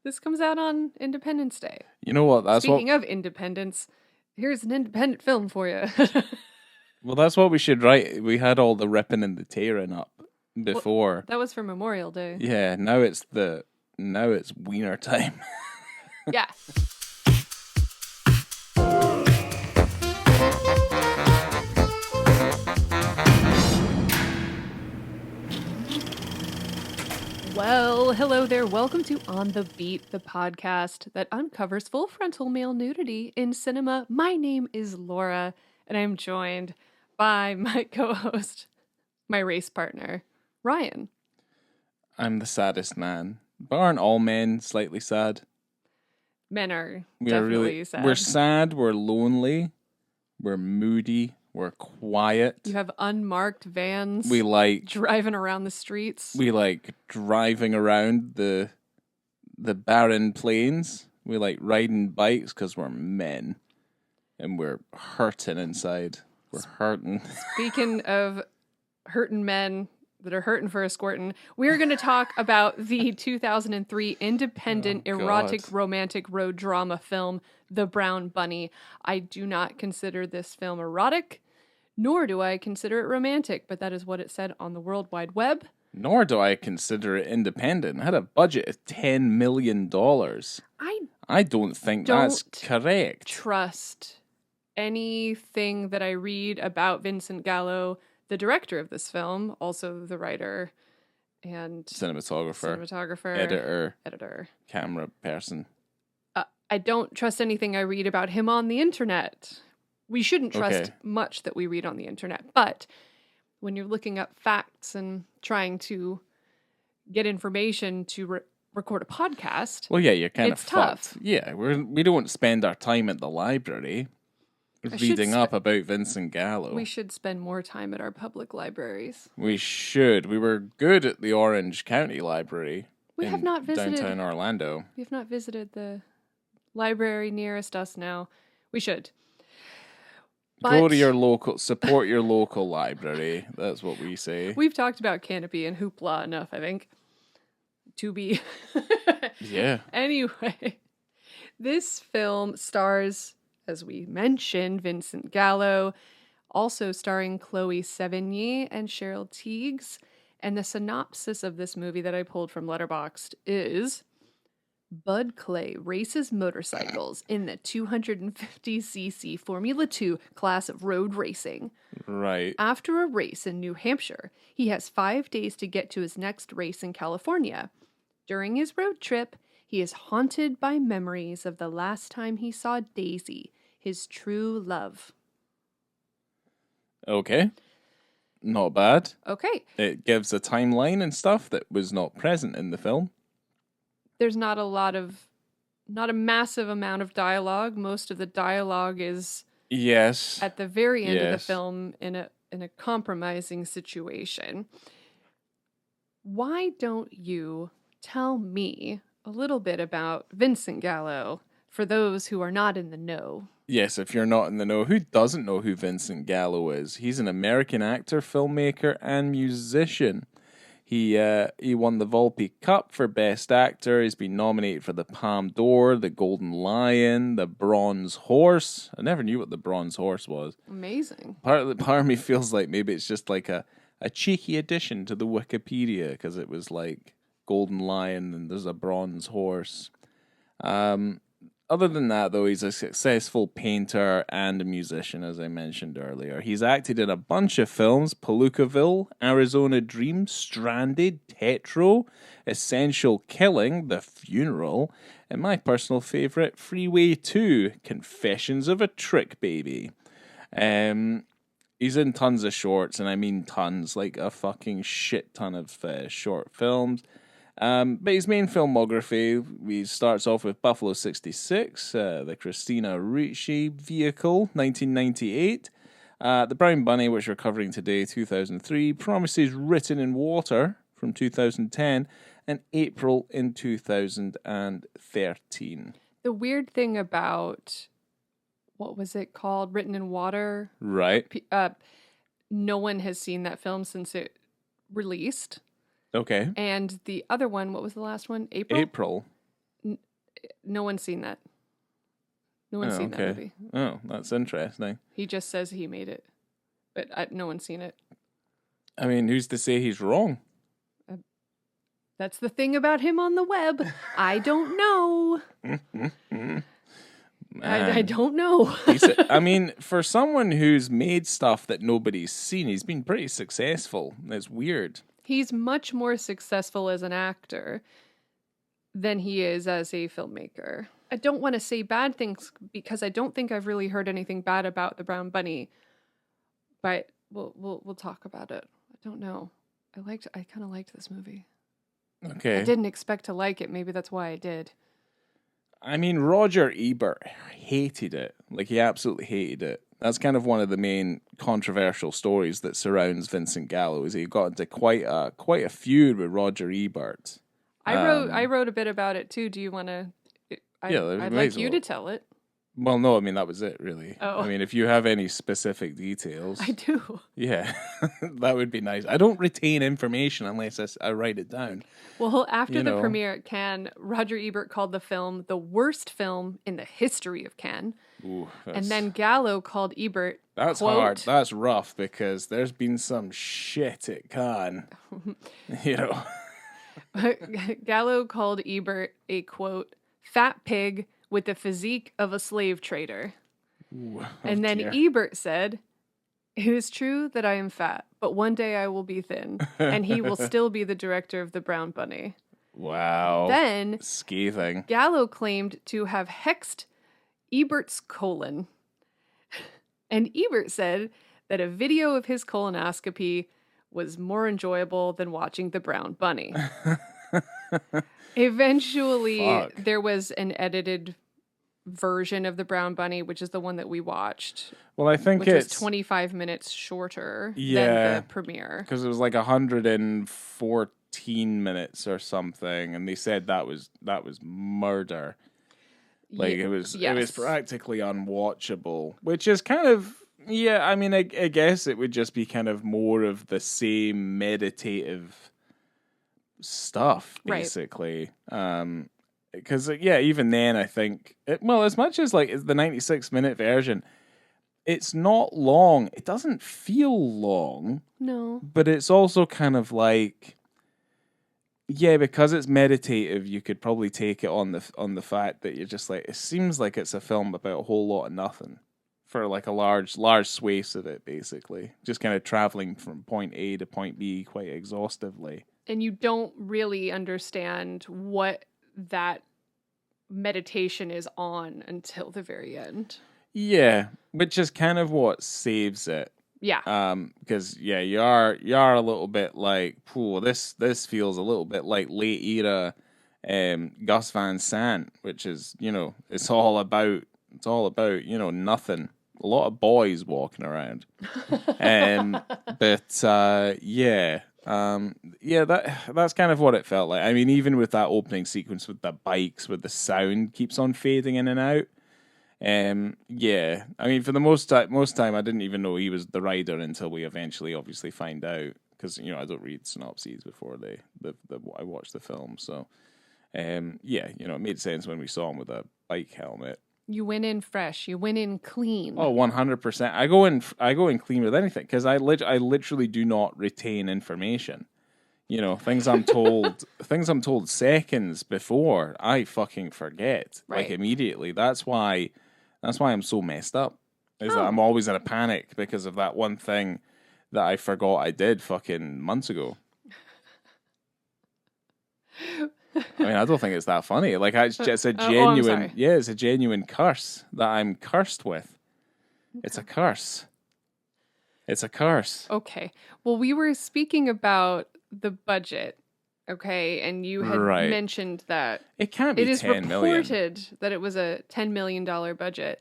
This comes out on Independence Day. You know what? Speaking of independence, here's an independent film for you. Well, that's what we should write. We had all the ripping and the tearing up before. That was for Memorial Day. Yeah, now it's wiener time. Yeah. Well, hello there. Welcome to On the Beat, the podcast that uncovers full frontal male nudity in cinema. My name is Laura, and I'm joined by my co-host, my race partner, Ryan. I'm the saddest man. But aren't all men slightly sad? Men are We definitely are really sad. We're sad, we're lonely, we're moody, we're quiet. You have unmarked vans. We like driving around the streets. We like driving around the barren plains. We like riding bikes because we're men. And we're hurting inside. We're hurting. Speaking of hurting men that are hurting for a squirtin', we're going to talk about the 2003 independent erotic romantic road drama film, The Brown Bunny. I do not consider this film erotic, nor do I consider it romantic, but that is what it said on the World Wide Web. Nor do I consider it independent. It had a budget of $10 million. I don't think that's correct. Trust anything that I read about Vincent Gallo, the director of this film, also the writer and cinematographer, editor, camera person. I don't trust anything I read about him on the internet. We shouldn't trust much that we read on the internet, but when you're looking up facts and trying to get information to record a podcast, well, yeah, you're kind of tough. Fucked. Yeah, we don't spend our time at the library reading up about Vincent Gallo. We should spend more time at our public libraries. We should. We were good at the Orange County Library. We have not visited downtown Orlando. We have not visited the library nearest us now. We should. Go to your local, support your local library. That's what we say. We've talked about Canopy and Hoopla enough, I think. To be. Yeah. Anyway, this film stars, as we mentioned, Vincent Gallo, also starring Chloë Sevigny and Cheryl Tiegs. And the synopsis of this movie that I pulled from Letterboxd is: Bud Clay races motorcycles in the 250cc Formula 2 class of road racing. Right. After a race in New Hampshire, he has 5 days to get to his next race in California. During his road trip, he is haunted by memories of the last time he saw Daisy, his true love. Okay. Not bad. Okay. It gives a timeline and stuff that was not present in the film. There's not a massive amount of dialogue. Most of the dialogue is at the very end of the film in a compromising situation. Why don't you tell me a little bit about Vincent Gallo for those who are not in the know? Yes, if you're not in the know, who doesn't know who Vincent Gallo is? He's an American actor, filmmaker, and musician. He won the Volpe Cup for Best Actor. He's been nominated for the Palme d'Or, the Golden Lion, the Bronze Horse. I never knew what the Bronze Horse was. Amazing. Part of me feels like maybe it's just like a cheeky addition to the Wikipedia, because it was like Golden Lion and there's a Bronze Horse. Other than that, though, he's a successful painter and a musician, as I mentioned earlier. He's acted in a bunch of films: Palookaville, Arizona Dream, Stranded, Tetro, Essential Killing, The Funeral, and my personal favourite, Freeway 2, Confessions of a Trick Baby. He's in tons of shorts, and I mean tons, like a fucking shit ton of short films. But his main filmography, starts off with Buffalo 66, the Christina Ricci vehicle, 1998. The Brown Bunny, which we're covering today, 2003. Promises Written in Water, from 2010. And April in 2013. The weird thing about, what was it called? Written in Water? Right. No one has seen that film since it released. Okay. And the other one, what was the last one? April? No one's seen that. No one's Oh, seen that okay. movie. Oh, that's interesting. He just says he made it, but no one's seen it. I mean, who's to say he's wrong? That's the thing about him on the web. I don't know. I don't know. I mean, for someone who's made stuff that nobody's seen, he's been pretty successful. It's weird. He's much more successful as an actor than he is as a filmmaker. I don't want to say bad things because I don't think I've really heard anything bad about The Brown Bunny, but we'll talk about it. I don't know. I kind of liked this movie. Okay. I didn't expect to like it. Maybe that's why I did. I mean, Roger Ebert hated it. Like, he absolutely hated it. That's kind of one of the main controversial stories that surrounds Vincent Gallo, is he got into quite a feud with Roger Ebert. I wrote a bit about it too. Do you want to? I'd like you to tell it. Well, no, I mean, that was it, really. Oh. I mean, if you have any specific details. I do. Yeah, that would be nice. I don't retain information unless I write it down. Well, after the premiere at Cannes, Roger Ebert called the film the worst film in the history of Cannes. Ooh, and then Gallo called Ebert, That's quote, hard. That's rough because there's been some shit at Cannes. Gallo called Ebert a, quote, fat pig with the physique of a slave trader. Ooh, and then Ebert said, it is true that I am fat, but one day I will be thin, and he will still be the director of The Brown Bunny. Wow. Then, scathing. Gallo claimed to have hexed Ebert's colon. And Ebert said that a video of his colonoscopy was more enjoyable than watching The Brown Bunny. Eventually, there was an edited version of The Brown Bunny, which is the one that we watched. Well, I think it's 25 minutes shorter than the premiere. Because it was like 114 minutes or something, and they said that was murder. Like it was practically unwatchable, which is kind of I mean, I guess it would just be kind of more of the same meditative stuff, basically. Right. Because even then, I think as much as like it's the 96-minute version, it's not long. It doesn't feel long. No, but it's also kind of like. Yeah, because it's meditative, you could probably take it on the fact that you're just like, it seems like it's a film about a whole lot of nothing for like a large swathe of it, basically. Just kind of traveling from point A to point B quite exhaustively. And you don't really understand what that meditation is on until the very end. Yeah, which is kind of what saves it. Yeah. Because you are a little bit like, this feels a little bit like late era Gus Van Sant, which is, it's all about nothing. A lot of boys walking around. That's kind of what it felt like. I mean, even with that opening sequence with the bikes, with the sound keeps on fading in and out. I mean, for the most time, I didn't even know he was the rider until we eventually obviously find out, because I don't read synopses before I watch the film. So, it made sense when we saw him with a bike helmet. You went in fresh. You went in clean. Oh, 100%. I go in clean with anything because I literally do not retain information. Things I'm told seconds before, I fucking forget, like immediately. That's why I'm so messed up. That I'm always in a panic because of that one thing that I forgot I did fucking months ago. I mean, I don't think it's that funny. Like, it's a genuine, it's a genuine curse that I'm cursed with. Okay. It's a curse. It's a curse. Okay. Well, we were speaking about the budget, okay, and you had mentioned that it can't be $10 million. It is reported that it was a $10 million budget.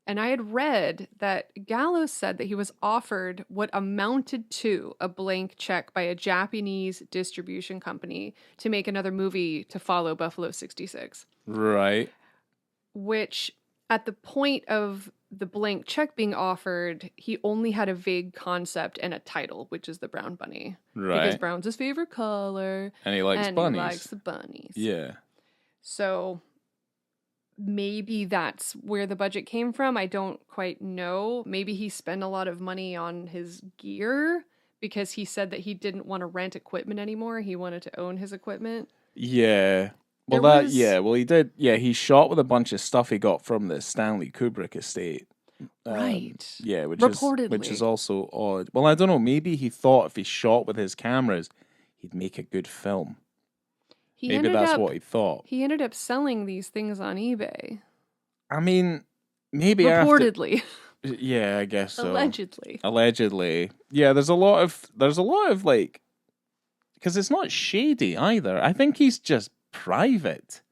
And I had read that Gallo said that he was offered what amounted to a blank check by a Japanese distribution company to make another movie to follow Buffalo 66. Right. Which, at the point of the blank check being offered, he only had a vague concept and a title, which is the Brown Bunny. Right. Because brown's his favorite color. And he likes bunnies. He likes the bunnies. Yeah. So maybe that's where the budget came from. I don't quite know. Maybe he spent a lot of money on his gear because he said that he didn't want to rent equipment anymore. He wanted to own his equipment. Yeah. Well, There was he did. Yeah, he shot with a bunch of stuff he got from the Stanley Kubrick estate. right. Yeah, which is Reportedly. also odd. Well, I don't know. Maybe he thought if he shot with his cameras, he'd make a good film. He Maybe ended that's up what he thought. he ended up selling these things on eBay. I mean, maybe after. Reportedly. Yeah, I guess so. Allegedly. Allegedly. Yeah, there's a lot of like, because it's not shady either. I think he's just private.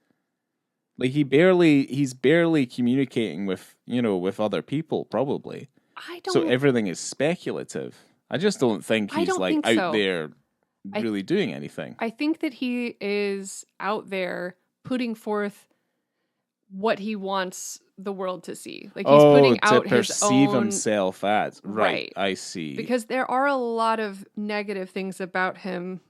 Like he's barely communicating with, with other people probably. I So don't everything is speculative. I just don't think I he's don't like think out so. there I really doing anything. I think that he is out there putting forth what he wants the world to see. Like he's Oh, putting to out his perceive own himself as. Right, right. I see. Because there are a lot of negative things about him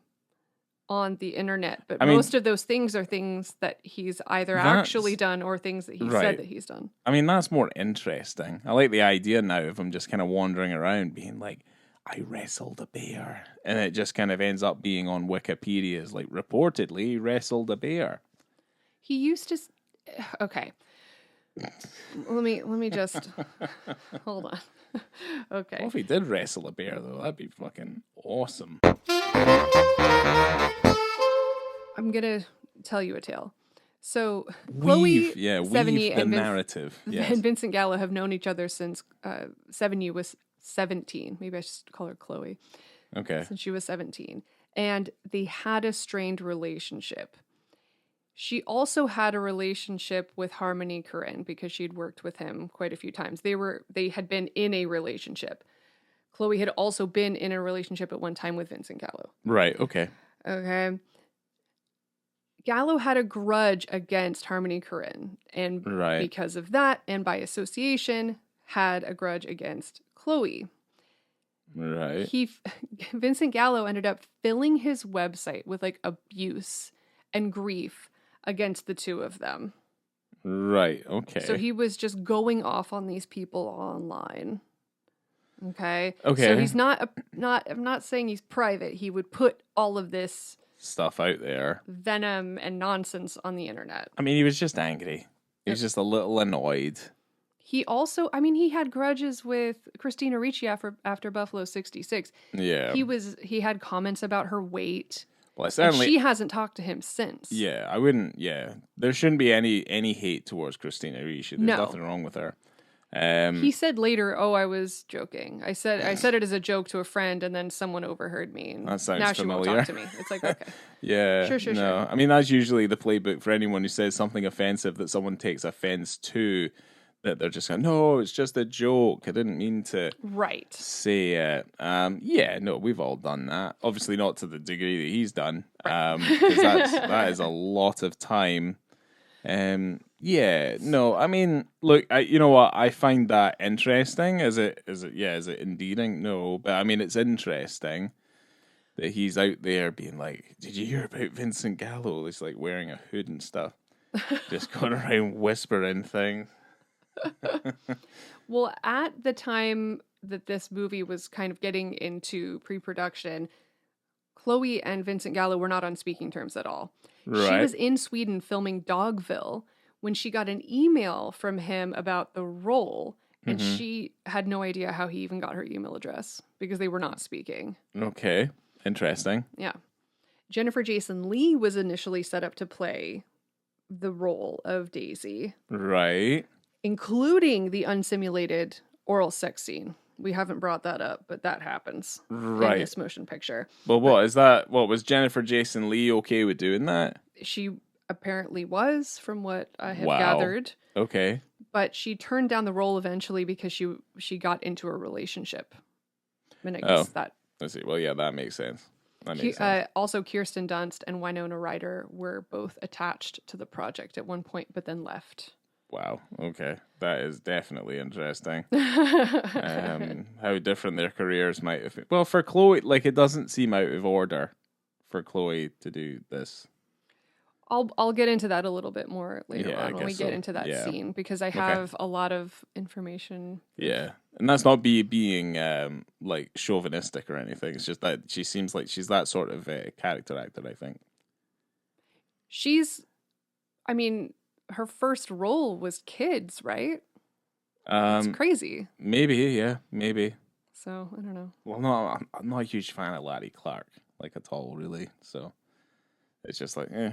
on the internet, but I mean, most of those things are things that he's either actually that's done or things that he said right. that he's done. I mean, that's more interesting. I like the idea now of him just kind of wandering around being like, I wrestled a bear. And it just kind of ends up being on Wikipedia as like, reportedly he wrestled a bear. He used to okay. Let me just hold on. Okay. Well, if he did wrestle a bear, though, that'd be fucking awesome. I'm gonna tell you a tale. So Weave Chloë Sevigny the narrative. Yes. and Vincent Gallo have known each other since Sevigny was 17. Maybe I should call her Chloe. Okay. Since she was 17. And they had a strained relationship. She also had a relationship with Harmony Korine because she'd worked with him quite a few times. They had been in a relationship. Chloe had also been in a relationship at one time with Vincent Gallo. Right, okay. Okay. Gallo had a grudge against Harmony Korine, and Right. because of that, and by association, had a grudge against Chloe. Right. Vincent Gallo ended up filling his website with like abuse and grief against the two of them. Right, okay. So he was just going off on these people online. Okay. Okay. So he's I'm not saying he's private. He would put all of this stuff out there. Venom and nonsense on the internet. I mean, he was just angry. He was just a little annoyed. He also, he had grudges with Christina Ricci after Buffalo 66. Yeah. He had comments about her weight. Well, certainly, she hasn't talked to him since. Yeah, I wouldn't. Yeah, there shouldn't be any hate towards Christina Ricci. There's nothing wrong with her. He said later, "Oh, I was joking. I said it as a joke to a friend, and then someone overheard me. And that sounds now familiar. She won't talk to me." It's like, okay, yeah, sure. I mean, that's usually the playbook for anyone who says something offensive that someone takes offense to. That they're just going, no, it's just a joke. I didn't mean to say it. Yeah, no, we've all done that. Obviously not to the degree that he's done. Because that is a lot of time. Yeah, no, I mean, look, you know what? I find that interesting. Is it endearing? No, but I mean, it's interesting that he's out there being like, did you hear about Vincent Gallo? He's like wearing a hood and stuff. Just going around whispering things. Well, at the time that this movie was kind of getting into pre-production, Chloe and Vincent Gallo were not on speaking terms at all. Right. She was in Sweden filming Dogville when she got an email from him about the role, and she had no idea how he even got her email address because they were not speaking. Okay, interesting. Yeah. Jennifer Jason Leigh was initially set up to play the role of Daisy. Right. Including the unsimulated oral sex scene. We haven't brought that up, but that happens in this motion picture. Well, what was Jennifer Jason Leigh okay with doing that? She apparently was, from what I have gathered. Okay. But she turned down the role eventually because she got into a relationship. And I guess that... Let's see. Well, yeah, that makes sense. Also, Kirsten Dunst and Winona Ryder were both attached to the project at one point, but then left. Wow. Okay. That is definitely interesting. How different their careers might have been. Well, for Chloe, like, it doesn't seem out of order for Chloe to do this. I'll get into that a little bit more later Yeah, I on when we guess get so. into that Yeah. scene, because I Okay. have a lot of information. Yeah. And that's not being like chauvinistic or anything. It's just that she seems like she's that sort of character actor, I think. I mean, her first role was Kids, right? It's Um, crazy. maybe, yeah, maybe. So I don't know. Well, no, I'm not a huge fan of Larry Clark, like at all, really. So it's just like, eh.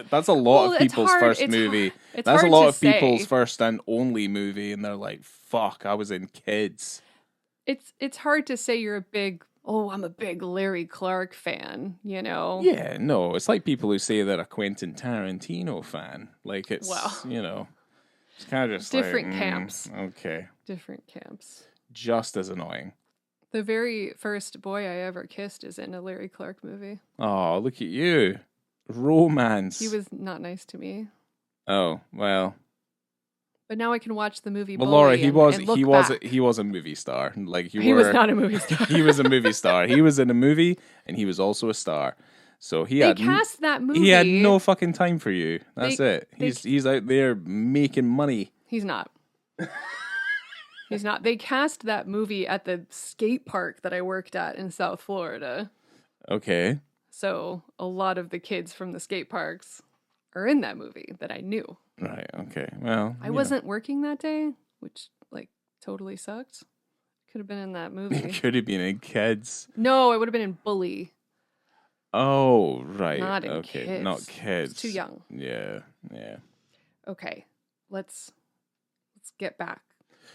That's a lot Well, of it's people's hard. first It's movie. it's That's a hard lot to of people's say. first and only movie, and they're like, "Fuck, I was in Kids." It's hard to say you're a big. Oh, I'm a big Larry Clark fan. You know. Yeah, no, it's like people who say they're a Quentin Tarantino fan. Like Well, it's it's kind of just different like, camps. okay, Different camps. just as annoying. The very first boy I ever kissed is in a Larry Clark movie. Oh, look at you, romance. He was not nice to me. Oh well. But now I can watch the movie. Well, Bully Laura, and look back. he was a movie star. Like you He were, was not a movie star. he was a movie star. He was in a movie, and he was also a star. So They cast that movie. he had no fucking time for you. That's They- it. He's out there making money. He's not. He's not. They cast that movie at the skate park that I worked at in South Florida. Okay. So a lot of the kids from the skate parks are in that movie that I knew. Right. Okay. Well, I wasn't working that day, which like totally sucked. Could have been in that movie. Could have been in Kids. No, I would have been in Bully. Oh, right. Not in okay. Kids. Not Kids. It's too young. Yeah. Yeah. Okay, let's get back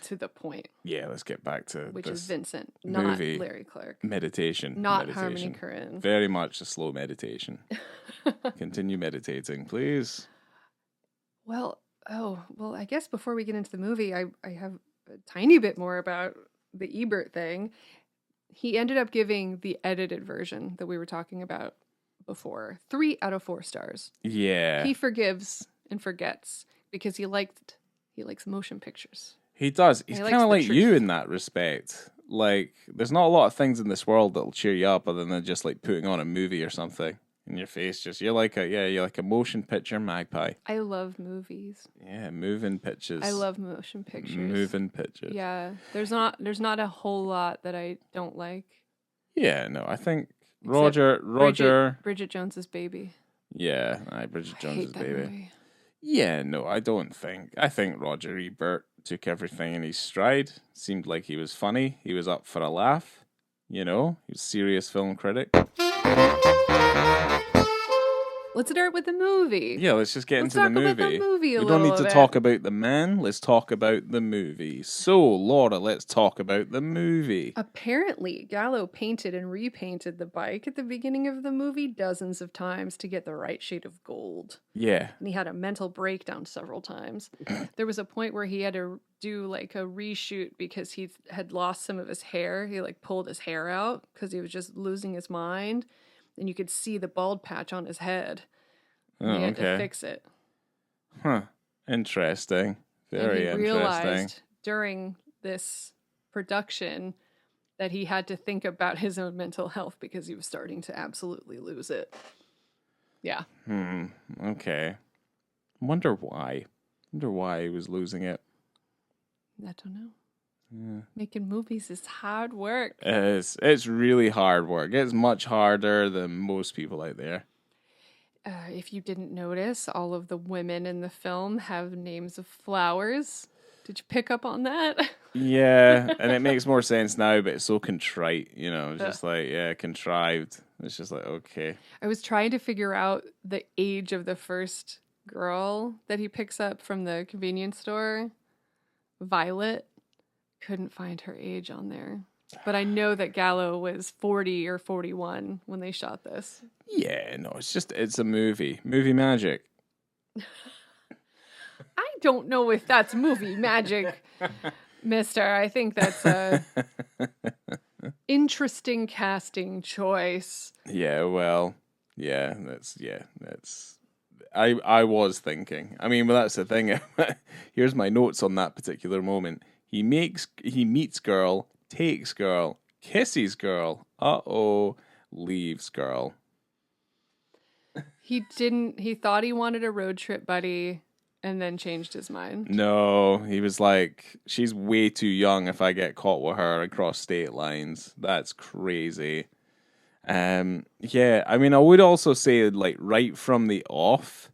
to the point, Yeah. Let's get back to which this is Vincent, not movie. Larry Clark, meditation. not meditation. Harmony Korine. Very much a slow meditation. Continue meditating, please. Well, I guess before we get into the movie, I have a tiny bit more about the Ebert thing. He ended up giving the edited version that we were talking about before 3 out of 4 stars. Yeah. He forgives and forgets because he likes motion pictures. He does. He He's likes kind of the like truth. you in that respect. Like, there's not a lot of things in this world that'll cheer you up other than just like putting on a movie or something in your face. Just you're like a motion picture magpie. I love movies. Yeah, moving pictures. I love motion pictures. moving pictures. Yeah, there's not a whole lot that I don't like. Yeah, no, I think Except Roger. Bridget Jones's Baby. Yeah, Bridget I Jones's hate that Baby. movie. Yeah, no, I don't think. I think Roger Ebert took everything in his stride. Seemed like he was funny. He was up for a laugh. You know, he was a serious film critic. Let's start with the movie. Yeah, let's just get Let's into the talk about movie. the movie a We don't need little to bit. talk about the man. Let's talk about the movie. So, Laura, let's talk about the movie. Apparently, Gallo painted and repainted the bike at the beginning of the movie dozens of times to get the right shade of gold. Yeah. And he had a mental breakdown several times. There was a point where he had to do like a reshoot because he had lost some of his hair. He like pulled his hair out because he was just losing his mind. And you could see the bald patch on his head. Oh, And he had to okay. fix it. Huh. Interesting. Very and he interesting. realized during this production that he had to think about his own mental health because he was starting to absolutely lose it. Yeah. Okay. Wonder why. Wonder why he was losing it. I don't know. Yeah. Making movies is hard work. It's really hard work. It's much harder than most people out there. If you didn't notice, all of the women in the film have names of flowers. Did you pick up on that? Yeah, and it makes more sense now, but it's so contrite, you know, it's just like, yeah, contrived. It's just like, okay. I was trying to figure out the age of the first girl that he picks up from the convenience store. Violet. Couldn't find her age on there. But I know that Gallo was 40 or 41 when they shot this. Yeah, no, it's a movie. Movie magic. I don't know if that's movie magic, mister. I think that's a interesting casting choice. Yeah, well, that's I was thinking. I mean, well, that's the thing. Here's my notes on that particular moment. He meets girl, takes girl, kisses girl, leaves girl. He thought he wanted a road trip buddy and then changed his mind. No, he was like, she's way too young if I get caught with her across state lines. That's crazy. Yeah, I mean, I would also say, like, right from the off,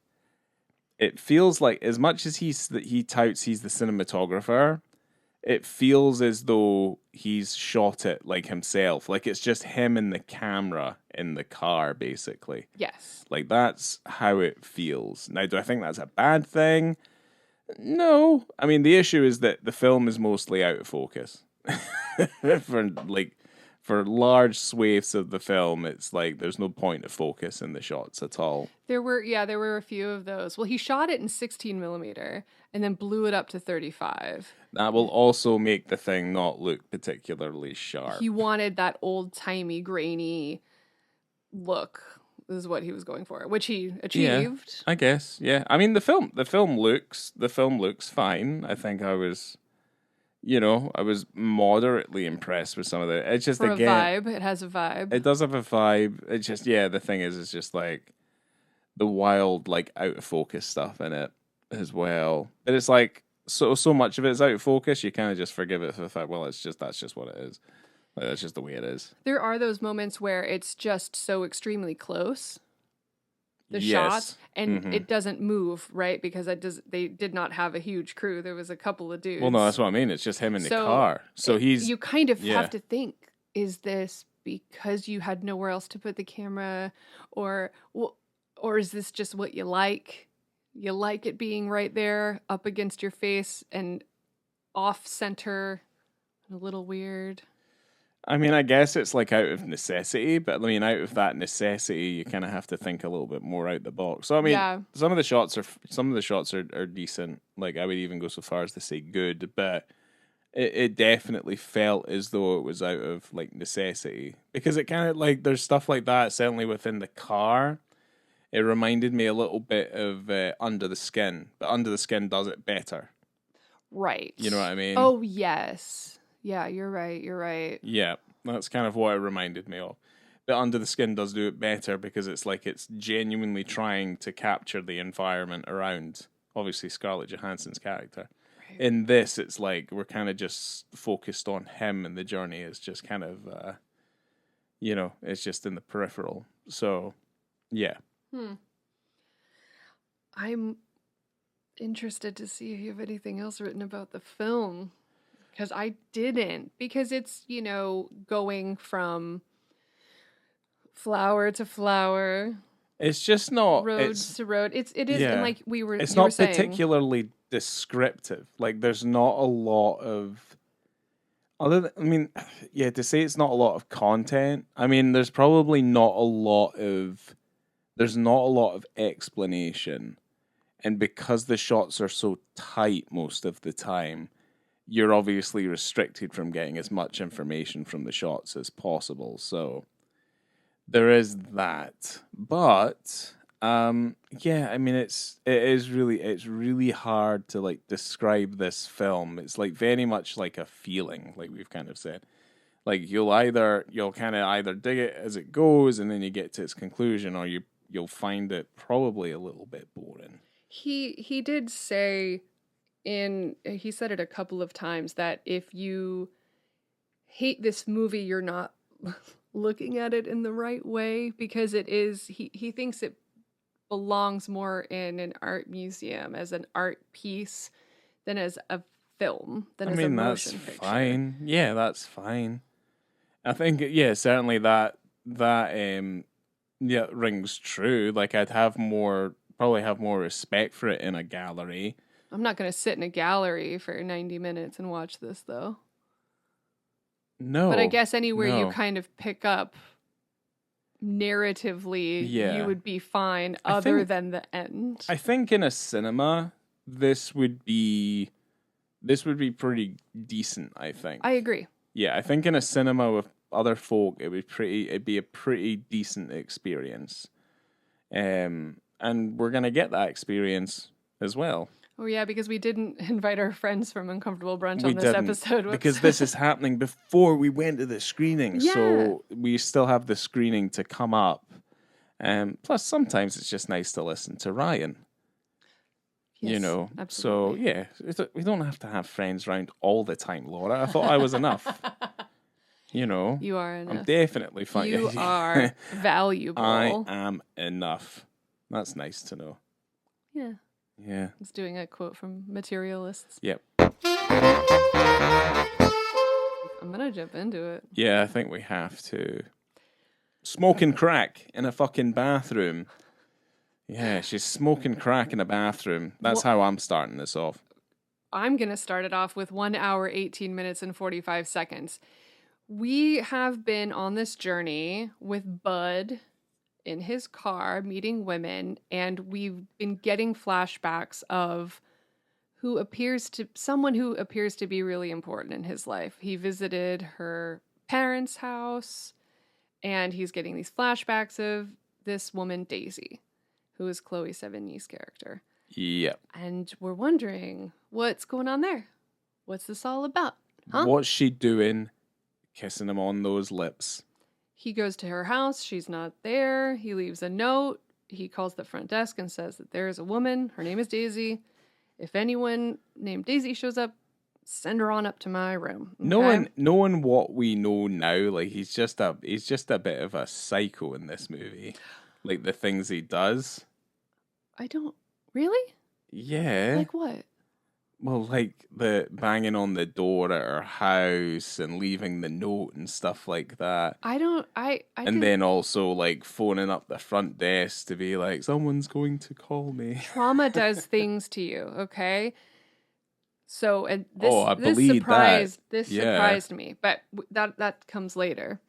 it feels like, as much as he touts he's the cinematographer, it feels as though he's shot it like himself. Like it's just him and the camera in the car, basically. Yes. Like that's how it feels. Now, do I think that's a bad thing? No. I mean, the issue is that the film is mostly out of focus. For large swathes of the film, it's like there's no point of focus in the shots at all. There were a few of those. Well, he shot it in 16 millimeter and then blew it up to 35. That will also make the thing not look particularly sharp. He wanted that old-timey, grainy look is what he was going for, which he achieved. Yeah, I guess. Yeah. I mean, the film looks fine. I think I was moderately impressed with some of it. It's just, For again, a vibe. It has a vibe. it does have a vibe. It's just, yeah, the thing is, it's just like the wild, like, out of focus stuff in it as well. But it's like, so much of it is out of focus, you kind of just forgive it for the fact, well, that's just what it is. Like, that's just the way it is. There are those moments where it's just so extremely close, the Yes. shot, and it doesn't move, right? Because they did not have a huge crew. There was a couple of dudes. Well, no, that's what I mean. It's just him in the car. So you kind of yeah. have to think, is this because you had nowhere else to put the camera, or is this just what you like? You like it being right there up against your face and off center, a little weird. I mean, I guess it's like out of necessity, but I mean, out of that necessity, you kind of have to think a little bit more out the box. So I mean, some of the shots are decent. Like I would even go so far as to say good, but it definitely felt as though it was out of like necessity, because it kind of like there's stuff like that certainly within the car. It reminded me a little bit of Under the Skin, but Under the Skin does it better. Right. You know what I mean? Oh, yes. Yeah, you're right. Yeah, that's kind of what it reminded me of. But Under the Skin does do it better because it's like it's genuinely trying to capture the environment around, obviously, Scarlett Johansson's character. Right. In this, it's like we're kind of just focused on him, and the journey is just kind of, it's just in the peripheral. So, yeah. I'm interested to see if you have anything else written about the film. Because I didn't. Because it's, going from flower to flower. It's just not road to road. It is, yeah. And like it's you not were saying, particularly descriptive. Like there's not a lot of to say it's not a lot of content. I mean, there's probably not a lot of explanation. And because the shots are so tight most of the time, you're obviously restricted from getting as much information from the shots as possible. So there is that. But I mean it's really hard to like describe this film. It's like very much like a feeling, like we've kind of said. Like you'll kind of either dig it as it goes and then you get to its conclusion, or you'll find it probably a little bit boring. He did say he said it a couple of times that if you hate this movie, you're not looking at it in the right way, because it is, he thinks it belongs more in an art museum as an art piece than as a film, than as a motion picture. That's fine. Yeah, that's fine. I think, certainly that rings true. Like I'd probably have more respect for it in a gallery. I'm not going to sit in a gallery for 90 minutes and watch this, though. No. But I guess anywhere you kind of pick up narratively, you would be fine other than the end. I think in a cinema, this would be pretty decent, I think. I agree. Yeah, I think in a cinema with other folk, it'd be a pretty decent experience. And we're going to get that experience as well. Oh, yeah, because we didn't invite our friends from Uncomfortable Brunch on this episode. Whoops. Because this is happening before we went to the screening. Yeah. So we still have the screening to come up. Plus, sometimes it's just nice to listen to Ryan. Yes, So absolutely. yeah, we don't have to have friends around all the time, Laura. I thought I was enough. You are I'm enough. definitely fine. You are valuable. I am enough. That's nice to know. Yeah. Yeah. I was doing a quote from Materialists. Yep. I'm gonna jump into it. Yeah, I think we have to. Smoking crack in a fucking bathroom. Yeah, she's smoking crack in a bathroom. That's how I'm starting this off. I'm gonna start it off with 1 hour, 18 minutes, and 45 seconds. We have been on this journey with Bud in his car meeting women, and we've been getting flashbacks of someone who appears to be really important in his life. He visited her parents' house, and he's getting these flashbacks of this woman, Daisy, who is Chloë Sevigny's character. Yep. And we're wondering, what's going on there? What's this all about? Huh? What's she doing kissing him on those lips? He goes to her house. She's not there. He leaves a note. He calls the front desk and says that there is a woman. Her name is Daisy. If anyone named Daisy shows up, send her on up to my room. Okay? Knowing what we know now, like he's just a bit of a psycho in this movie. Like the things he does. I don't really? Yeah. Like what? Well, like the banging on the door at her house and leaving the note and stuff like that. And then also like phoning up the front desk to be like, someone's going to call me. Trauma does things to you, okay? So and this I this believe surprised that. this surprised me, but that comes later.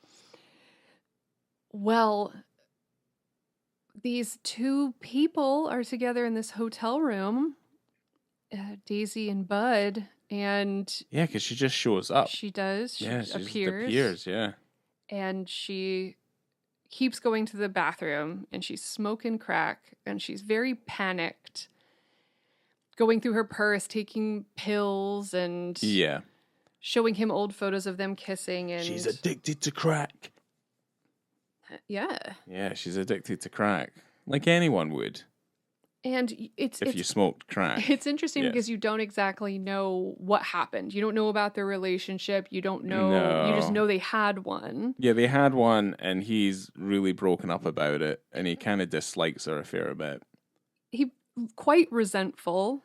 Well, these two people are together in this hotel room, Daisy and Bud, and yeah, because she just shows up. She does. She just appears. appears. Yeah, and she keeps going to the bathroom, and she's smoking crack, and she's very panicked, going through her purse, taking pills, and showing him old photos of them kissing. And she's addicted to crack. Yeah, she's addicted to crack, like anyone would. And if you smoked crack. It's interesting because you don't exactly know what happened. You don't know about their relationship. You don't know. No. You just know they had one. Yeah, they had one, and he's really broken up about it, and he kind of dislikes her a fair bit. He's quite resentful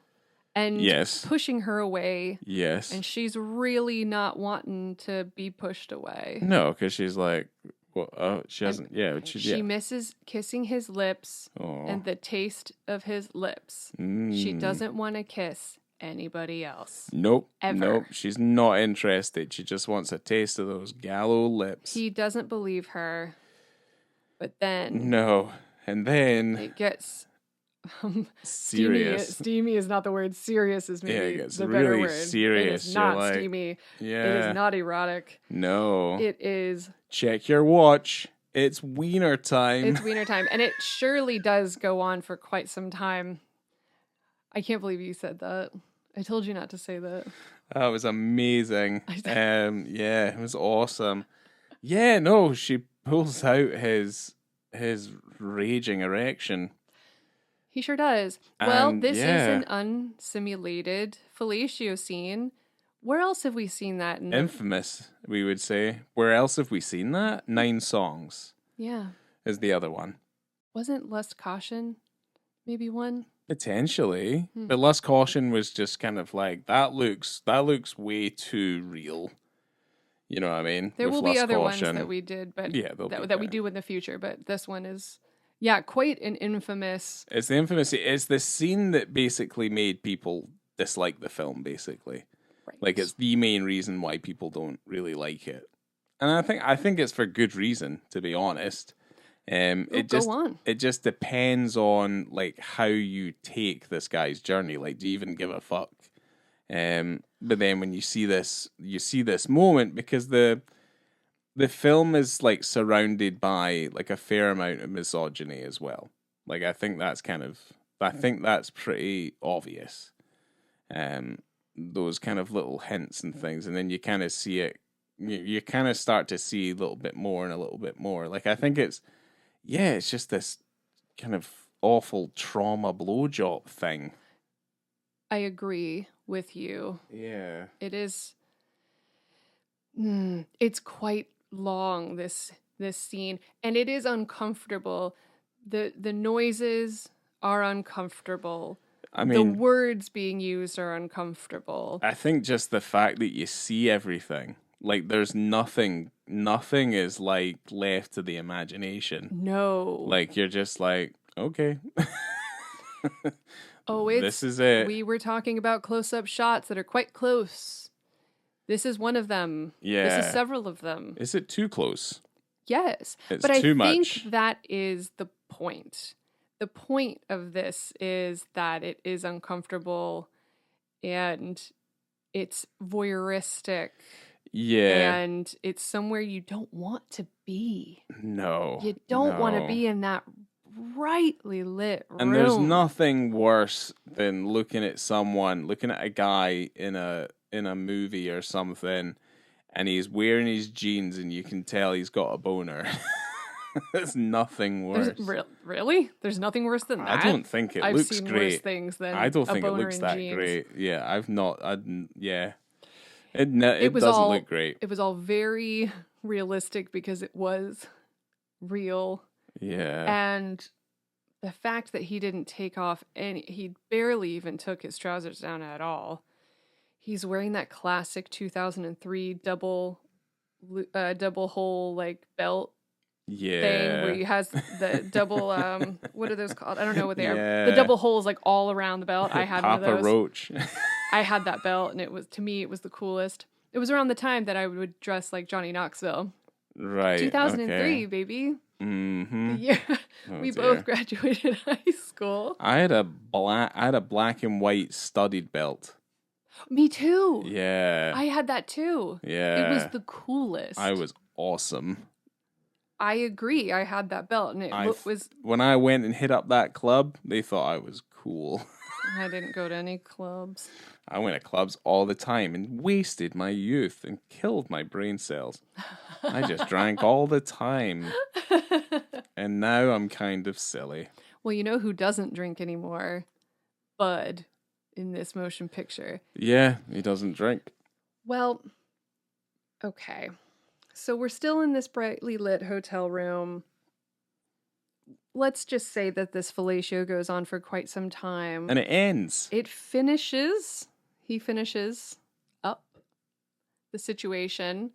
and pushing her away. Yes. And she's really not wanting to be pushed away. No, because she's like, well, she hasn't. She misses kissing his lips and the taste of his lips. She doesn't want to kiss anybody else. Nope. Ever. Nope. She's not interested. She just wants a taste of those Gallo lips. He doesn't believe her. But then. No. And then. It gets. Serious. Steamy is not the word. Serious is maybe it gets the really better word. Serious. It is not steamy. Yeah. It is not erotic. No. It is. Check your watch. It's wiener time. It's wiener time. And it surely does go on for quite some time. I can't believe you said that. I told you not to say that. That was amazing. It was awesome. Yeah, no, she pulls out his raging erection. He sure does. Well, this is an unsimulated fellatio scene. Where else have we seen that? Infamous, we would say. Where else have we seen that? 9 Songs. Yeah. Is the other one. Wasn't Lust Caution maybe one? Potentially. But Lust Caution was just kind of like, that looks way too real. You know what I mean? There will be other ones that we did, but that we do in the future. But this one is... Yeah, quite an infamous... It's the scene that basically made people dislike the film, basically. Right. Like, it's the main reason why people don't really like it. And I think it's for good reason, to be honest. Go on. It just depends on, like, how you take this guy's journey. Like, do you even give a fuck? But then when you see this moment, because the film is like surrounded by like a fair amount of misogyny as well. Like I think that's pretty obvious. Those kind of little hints and things, and then you kind of see it. You kind of start to see a little bit more and a little bit more. Like I think it's yeah, it's just this kind of awful trauma blowjob thing. I agree with you. Yeah. It is. It's quite long, this scene, and it is uncomfortable. The noises are uncomfortable. I The mean, words being used are uncomfortable. I think just the fact that you see everything, like there's nothing is like left to the imagination. No. Like you're just like, okay, Oh, this is it. we were talking about close-up shots that are quite close. This is one of them. This is Yeah. several of them. Is it too close? Yes. It's But I too think much. that is the point. The point of this is that it is uncomfortable and it's voyeuristic Yeah. and it's somewhere you don't want to be. No. You don't want to no. be in that brightly lit room. And there's nothing worse than looking at a guy in a movie or something, and he's wearing his jeans, and you can tell he's got a boner. There's nothing worse. Really? There's nothing worse than that? I don't think it I've looks seen great. worse things than I don't a think it boner looks in that jeans. great. Yeah, I've not. Yeah, it was doesn't all, look great. It was all very realistic because it was real. Yeah, And the fact that he didn't take off he barely even took his trousers down at all. He's wearing that classic 2003 double hole like belt thing where he has the double what are those called? I don't know what they are. The double holes like all around the belt. I had Papa one of those. Roach. I had that belt and to me it was the coolest. It was around the time that I would dress like Johnny Knoxville. Right. 2003, okay. baby. Mm-hmm. The year we dear. both graduated high school. I had a black and white studded belt. Me too. Yeah. I had that too. Yeah. It was the coolest. I was awesome. I agree. I had that belt and it was... When I went and hit up that club, they thought I was cool. I didn't go to any clubs. I went to clubs all the time and wasted my youth and killed my brain cells. I just drank all the time. And now I'm kind of silly. Well, you know who doesn't drink anymore? Bud in this motion picture. Yeah, he doesn't drink. Well, okay. So we're still in this brightly lit hotel room. Let's just say that this fellatio goes on for quite some time. And it ends. It finishes. He finishes up the situation.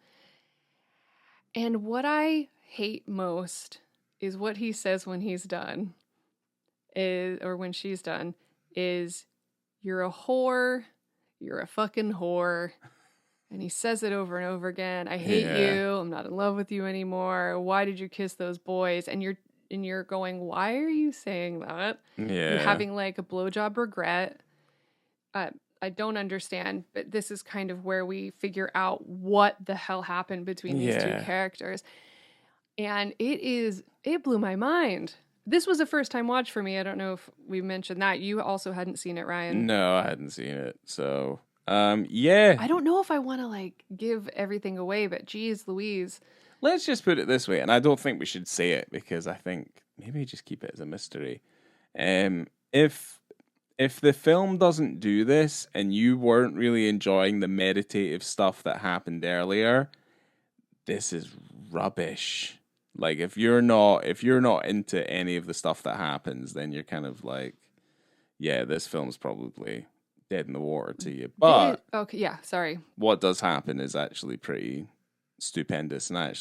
And what I hate most is what he says when he's done. Or when she's done. Is, you're a whore. You're a fucking whore. And he says it over and over again. I hate you. I'm not in love with you anymore. Why did you kiss those boys? And you're going, why are you saying that? Yeah. You're having like a blowjob regret. I don't understand, but this is kind of where we figure out what the hell happened between these two characters. And it blew my mind. This was a first time watch for me. I don't know if we mentioned that. You also hadn't seen it, Ryan. No, I hadn't seen it. So, yeah. I don't know if I want to like give everything away, but geez Louise. Let's just put it this way, and I don't think we should say it because I think maybe just keep it as a mystery. If the film doesn't do this and you weren't really enjoying the meditative stuff that happened earlier, this is rubbish. Like if you're not into any of the stuff that happens, then you're kind of like, yeah, this film's probably dead in the water to you. But okay, yeah, sorry. What does happen is actually pretty stupendous, and I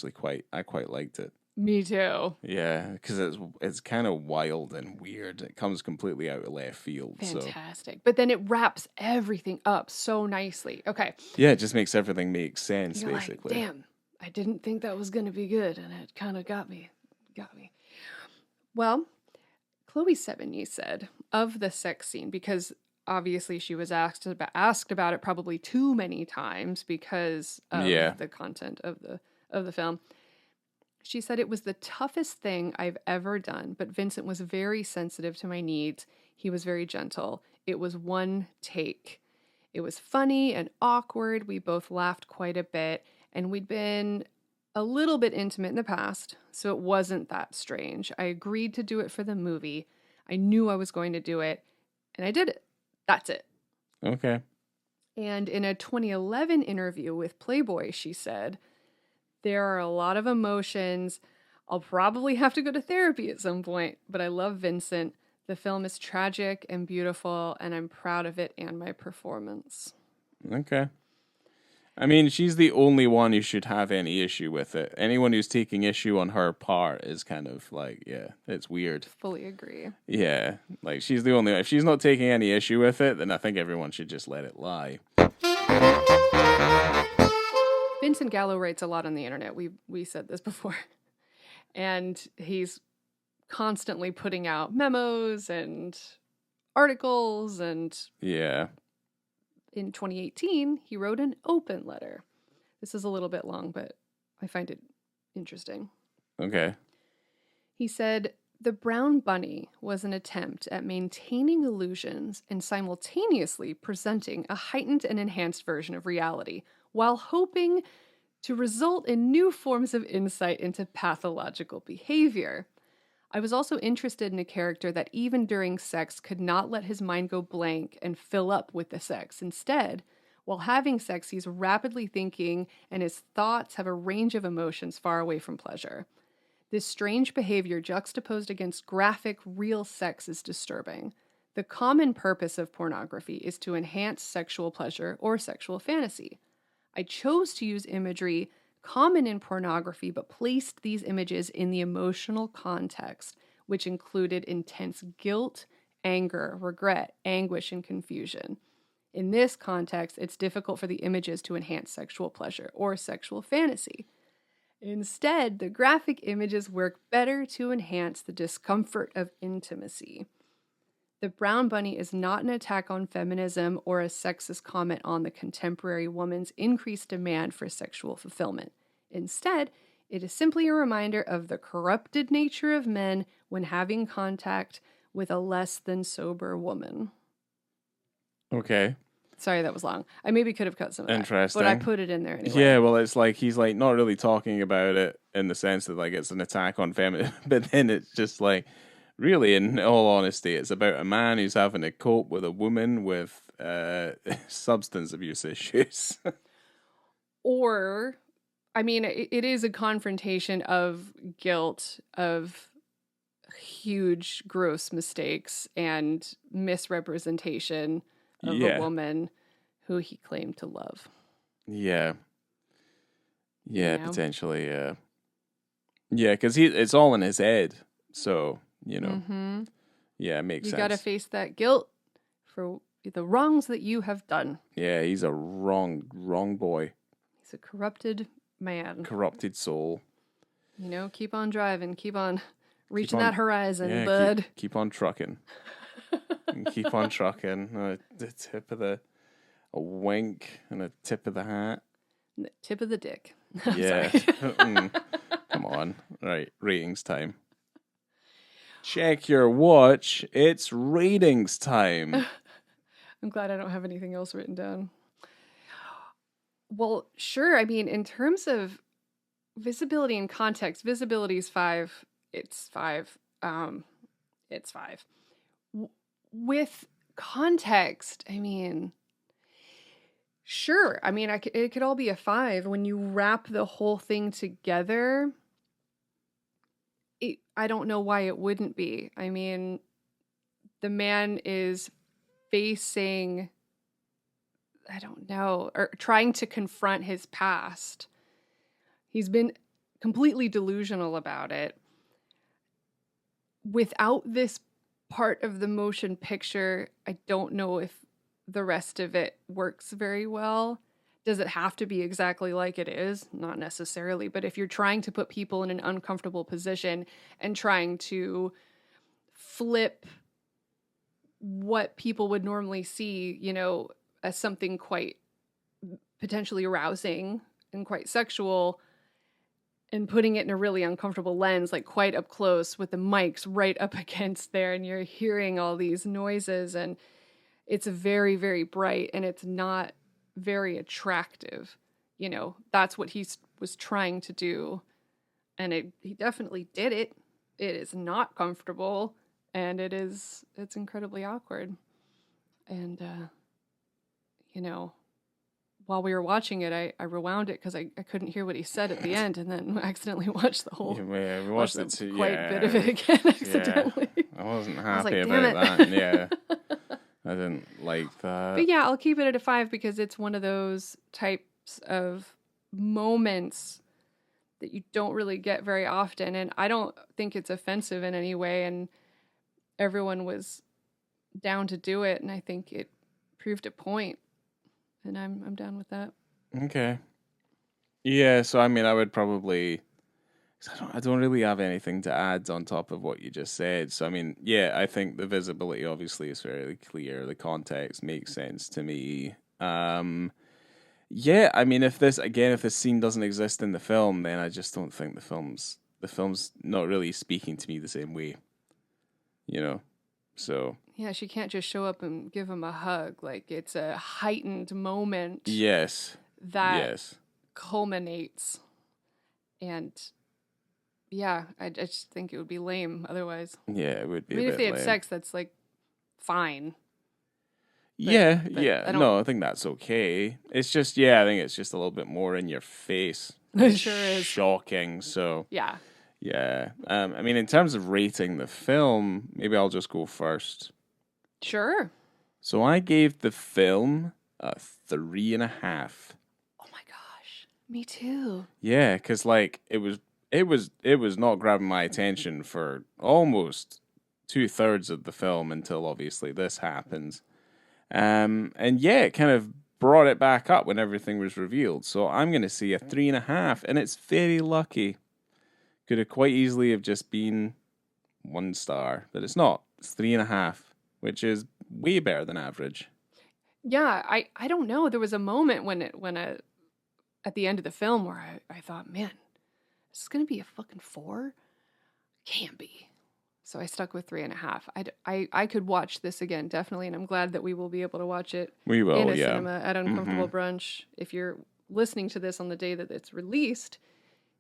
quite liked it. Me too. Yeah, because it's kind of wild and weird. It comes completely out of left field. Fantastic. So. But then it wraps everything up so nicely. Okay. Yeah, it just makes everything make sense, You're basically. Like, damn, I didn't think that was going to be good, and it kind of got me. Well, Chloë Sevigny said of the sex scene, because obviously she was asked about it probably too many times because of the content of the film. She said, it was the toughest thing I've ever done, but Vincent was very sensitive to my needs. He was very gentle. It was one take. It was funny and awkward. We both laughed quite a bit, and we'd been a little bit intimate in the past, so it wasn't that strange. I agreed to do it for the movie. I knew I was going to do it, and I did it. That's it. Okay. And in a 2011 interview with Playboy, she said, "There are a lot of emotions. I'll probably have to go to therapy at some point, but I love Vincent. The film is tragic and beautiful, and I'm proud of it and my performance." Okay. I mean, she's the only one who should have any issue with it. Anyone who's taking issue on her part is kind of like, yeah, it's weird. Fully agree. Yeah, like she's the only. If she's not taking any issue with it, then I think everyone should just let it lie. Vincent Gallo writes a lot on the internet. We said this before. And he's constantly putting out memos and articles. And Yeah. in 2018, he wrote an open letter. This is a little bit long, but I find it interesting. Okay. He said, "The Brown Bunny was an attempt at maintaining illusions and simultaneously presenting a heightened and enhanced version of reality, while hoping to result in new forms of insight into pathological behavior. I was also interested in a character that even during sex could not let his mind go blank and fill up with the sex. Instead, while having sex, he's rapidly thinking and his thoughts have a range of emotions far away from pleasure. This strange behavior juxtaposed against graphic, real sex is disturbing. The common purpose of pornography is to enhance sexual pleasure or sexual fantasy. I chose to use imagery common in pornography, but placed these images in the emotional context, which included intense guilt, anger, regret, anguish, and confusion. In this context, it's difficult for the images to enhance sexual pleasure or sexual fantasy. Instead, the graphic images work better to enhance the discomfort of intimacy. The Brown Bunny is not an attack on feminism or a sexist comment on the contemporary woman's increased demand for sexual fulfillment. Instead, it is simply a reminder of the corrupted nature of men when having contact with a less than sober woman." Okay. Sorry, that was long. I maybe could have cut some of that. Interesting. But I put it in there anyway. Yeah, well, it's like he's like not really talking about it in the sense that like it's an attack on feminism, but then it's just like really, in all honesty, it's about a man who's having to cope with a woman with substance abuse issues. Or, I mean, it is a confrontation of guilt, of huge, gross mistakes and misrepresentation of Yeah. a woman who he claimed to love. Yeah. Yeah, You know? potentially, yeah. Yeah, because it's all in his head. So, you know. Mm-hmm. Yeah, it makes You sense. got to face that guilt for the wrongs that you have done. Yeah, he's a wrong boy. He's a corrupted man. Corrupted soul. You know, keep on driving, keep on reaching on- that horizon, Yeah, bud. keep on trucking. Keep on trucking. The tip of a wink and a tip of the hat. The tip of the dick. I'm Yeah. sorry. Come on. Right, ratings time. Check your watch. It's ratings time. I'm glad I don't have anything else written down. Well, sure. I mean, in terms of visibility and context, visibility is 5. It's 5. It's 5. With context, I mean, sure. I mean, it could all be a 5 when you wrap the whole thing together. I don't know why it wouldn't be. I mean, the man is facing, I don't know, or trying to confront his past. He's been completely delusional about it. Without this part of the motion picture, I don't know if the rest of it works very well. Does it have to be exactly like it is? Not necessarily, but if you're trying to put people in an uncomfortable position and trying to flip what people would normally see, you know, as something quite potentially arousing and quite sexual, and putting it in a really uncomfortable lens, like quite up close with the mics right up against there, and you're hearing all these noises, and it's very, very bright, and it's not very attractive. that's what he was trying to do. And he definitely did it. It is not comfortable, and it's incredibly awkward. And, while we were watching it, I rewound it because I couldn't hear what he said at the end, and then accidentally watched the whole. Yeah, we watched it too. Quite a bit of it again accidentally. Yeah. I wasn't happy like, about that. Yeah, I didn't like that. But yeah, I'll keep it at a 5 because it's one of those types of moments that you don't really get very often, and I don't think it's offensive in any way. And everyone was down to do it, and I think it proved a point. And I'm down with that. Okay. Yeah, so I mean, I would probably. I don't really have anything to add on top of what you just said. So I mean, yeah, I think the visibility obviously is fairly clear. The context makes sense to me. Yeah, I mean, if this scene doesn't exist in the film, then I just don't think the film's not really speaking to me the same way. So. Yeah, she can't just show up and give him a hug. Like, it's a heightened moment. Yes. That culminates. And yeah, I just think it would be lame otherwise. Yeah, it would be. I mean, a if bit they have lame. sex, that's like fine. But I think that's okay. It's just, I think it's just a little bit more in your face. It sure is. Shocking. So yeah. I mean, in terms of rating the film, maybe I'll just go first. Sure. So I gave the film a 3.5. Oh my gosh, me too. Yeah, because like it was not grabbing my attention for almost 2/3 of the film until obviously this happens. And yeah, it kind of brought it back up when everything was revealed. So I'm going to say a 3.5, and it's very lucky. Could have quite easily have just been 1 star, but it's not. It's 3.5, which is way better than average. Yeah, I don't know. There was a moment at the end of the film where I thought, man, is this going to be a fucking 4? Can't be. So I stuck with 3.5. I could watch this again, definitely, and I'm glad that we will be able to watch it We will, in a yeah. cinema at Uncomfortable Brunch. If you're listening to this on the day that it's released,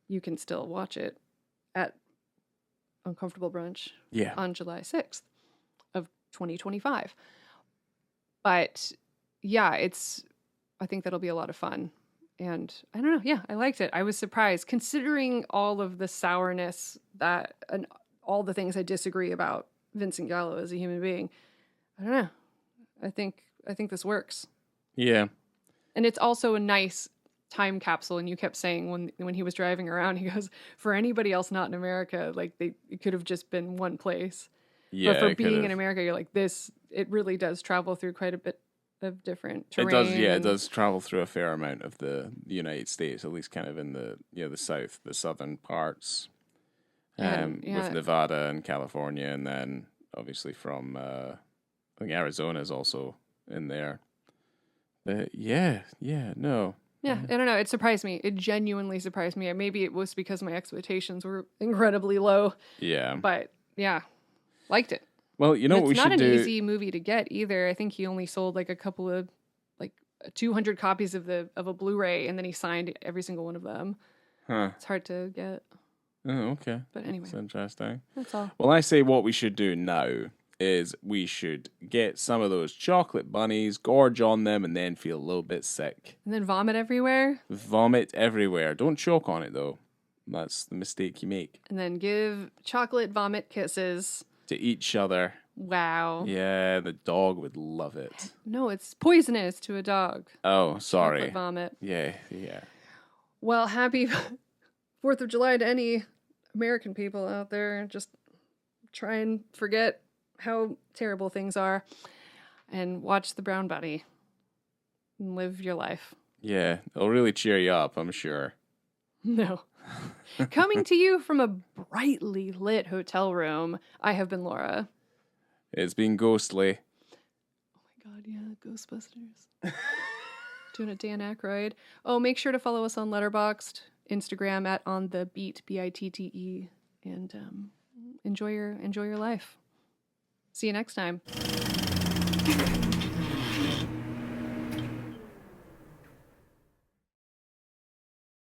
you can still watch it at Uncomfortable Brunch on July 6th of 2025. But yeah, I think that'll be a lot of fun. And I don't know, yeah, I liked it. I was surprised considering all of the sourness and all the things I disagree about Vincent Gallo as a human being. I don't know. I think this works. Yeah. And it's also a nice time capsule. And you kept saying when he was driving around, he goes, for anybody else not in America, like it could have just been one place. Yeah. But for being in America, you're like, it really does travel through quite a bit of different terrain. It does, it does travel through a fair amount of the United States, at least kind of in the the southern parts. With Nevada and California, and then obviously from I think Arizona is also in there. But no. Yeah, I don't know. It surprised me. It genuinely surprised me. Maybe it was because my expectations were incredibly low. Yeah. But yeah, liked it. Well, you know what we should do? It's not an easy movie to get either. I think he only sold like a couple of 200 copies of a Blu-ray, and then he signed every single one of them. Huh. It's hard to get. Oh, okay. But anyway. That's interesting. That's all. Well, I say what we should do now is we should get some of those chocolate bunnies, gorge on them, and then feel a little bit sick. And then vomit everywhere? Vomit everywhere. Don't choke on it, though. That's the mistake you make. And then give chocolate vomit kisses. To each other. Wow. Yeah, the dog would love it. No, it's poisonous to a dog. Oh, sorry. Chocolate vomit. Yeah. Well, happy 4th of July to any American people out there. Just try and forget how terrible things are and watch The Brown Bunny and live your life. Yeah, it'll really cheer you up, I'm sure. No. Coming to you from a brightly lit hotel room, I have been Laura. It's been ghostly. Oh my god, yeah, Ghostbusters. Doing a Dan Aykroyd. Oh, make sure to follow us on Letterboxd, Instagram at on the beat, BiTTE, and enjoy your life. See you next time.